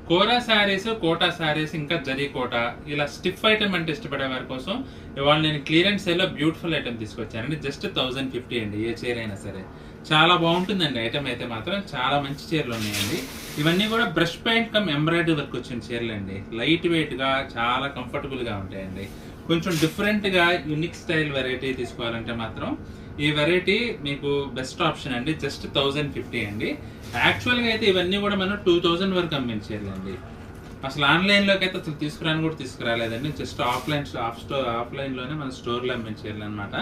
కోరా saris, quota saris, ఇంకా zari quota ఇలా stiff item అంటే ఇష్టపడే వారి కోసం ఇవాళ నేను క్లియరెన్స్ సేల్లో బ్యూటిఫుల్ ఐటమ్ తీసుకొచ్చానండి. జస్ట్ 1050 అండి ఏ చీర అయినా సరే. చాలా బాగుంటుందండి ఐటమ్ అయితే మాత్రం. చాలా మంచి చీరలు ఉన్నాయండి. ఇవన్నీ కూడా brush paint come embroidery work వచ్చిన చీరలు అండి. లైట్ వెయిట్గా చాలా కంఫర్టబుల్గా ఉంటాయండి. కొంచెం డిఫరెంట్గా యూనిక్ స్టైల్ వెరైటీ తీసుకోవాలంటే మాత్రం ఈ వెరైటీ మీకు బెస్ట్ ఆప్షన్ అండి. జస్ట్ 1050 అండి. యాక్చువల్గా అయితే ఇవన్నీ కూడా మనం 2000 వరకు అమ్మిన చీరలండి. అసలు ఆన్లైన్లోకి అయితే అసలు తీసుకురాని కూడా తీసుకురాలేదండి. జస్ట్ ఆఫ్లైన్లోనే మన స్టోర్లో అమ్మిన చీరలు అనమాట.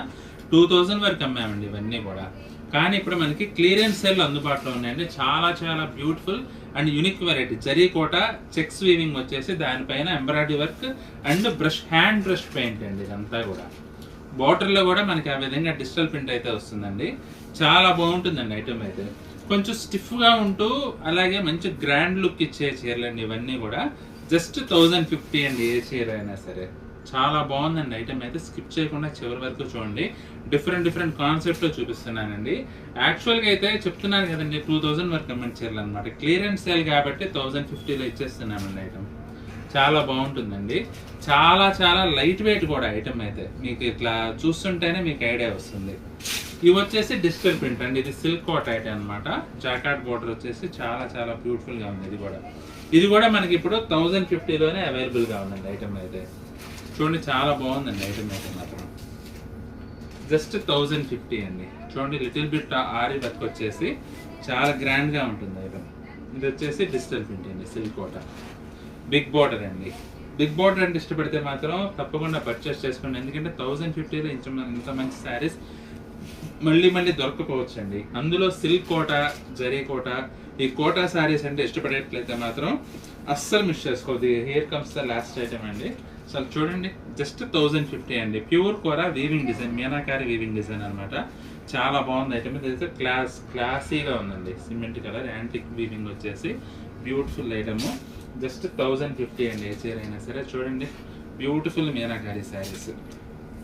2000 వరకు అమ్మామండి ఇవన్నీ కూడా. కానీ ఇప్పుడు మనకి క్లియరెన్స్ సేల్ అందుబాటులో ఉన్నాయండి. చాలా చాలా beautiful and unique variety. Zari Kota checks weaving వచ్చేసి దానిపైన embroidery work and hand brush paint అండి. ఇదంతా కూడా బార్డర్లో కూడా మనకి ఆ విధంగా డిజిటల్ ప్రింట్ అయితే వస్తుందండి. చాలా బాగుంటుందండి ఐటమ్ అయితే. కొంచెం స్టిఫ్గా ఉంటూ అలాగే మంచి గ్రాండ్ లుక్ ఇచ్చే చీరలండి ఇవన్నీ కూడా. జస్ట్ 1050 అండి ఏ చీర అయినా సరే. చాలా బాగుందండి ఐటమ్ అయితే. స్కిప్ చేయకుండా చివరి వరకు చూడండి. డిఫరెంట్ కాన్సెప్ట్లో చూపిస్తున్నానండి. యాక్చువల్గా అయితే చెప్తున్నాను కదండి 2000 వరకు అమ్మిన చీరలు అనమాట. క్లియరెన్స్ సేల్ కాబట్టి 1050లో ఇచ్చేస్తున్నామండి ఐటమ్. చాలా బాగుంటుందండి. చాలా చాలా లైట్ వెయిట్ కూడా ఐటమ్ అయితే. మీకు ఇట్లా చూస్తుంటేనే మీకు ఐడియా వస్తుంది. ఇవి వచ్చేసి డిజిటల్ ప్రింట్ అండి. ఇది సిల్క్ కోట్ ఐటమ్ అనమాట. జాకాట్ బోర్డర్ వచ్చేసి చాలా చాలా బ్యూటిఫుల్గా ఉంది. ఇది కూడా మనకి ఇప్పుడు 1050లోనే అవైలబుల్గా ఉందండి ఐటమ్ అయితే. చూడండి చాలా బాగుందండి ఐటమ్ అయితే మాత్రం. జస్ట్ 1050 అండి. చూడండి లిటిల్ బిట్ ఆరి వర్క్ వచ్చేసి చాలా గ్రాండ్గా ఉంటుంది ఐటమ్. ఇది వచ్చేసి డిజిటల్ ప్రింట్ అండి. సిల్క్ కోట బిగ్ బోర్డర్ అండి. బిగ్ బోర్డర్ అంటే ఇష్టపడితే మాత్రం తప్పకుండా పర్చేస్ చేసుకోండి. ఎందుకంటే 1050లో ఇంత మంచి శారీస్ మళ్ళీ దొరకపోవచ్చు అండి. అందులో సిల్క్ కోట, జరీ కోట, ఈ కోటా శారీస్ అంటే ఇష్టపడేట్లయితే మాత్రం అస్సలు మిస్ చేసుకోవద్దు. Here comes the last item అండి. అసలు చూడండి జస్ట్ 1050 అండి. Pure kora weaving design, meenakari weaving design అనమాట. చాలా బాగుంది ఐటమ్. ఇది క్లాసీగా ఉందండి. సిమెంట్ కలర్ యాంటిక్ వీవింగ్ వచ్చేసి బ్యూటిఫుల్ ఐటమ్. జస్ట్ 1050 అండి ఏ చీర అయినా సరే. చూడండి బ్యూటిఫుల్ మీనాకారి శారీస్.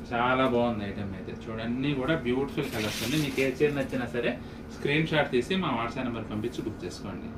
చాలా బాగుంది ఐటమ్ అయితే. చూడండి కూడా బ్యూటిఫుల్ కలర్స్ అండి. మీకు ఏ చీర నచ్చినా సరే స్క్రీన్ షాట్ తీసి మా వాట్సాప్ నెంబర్ పంపించి బుక్ చేసుకోండి.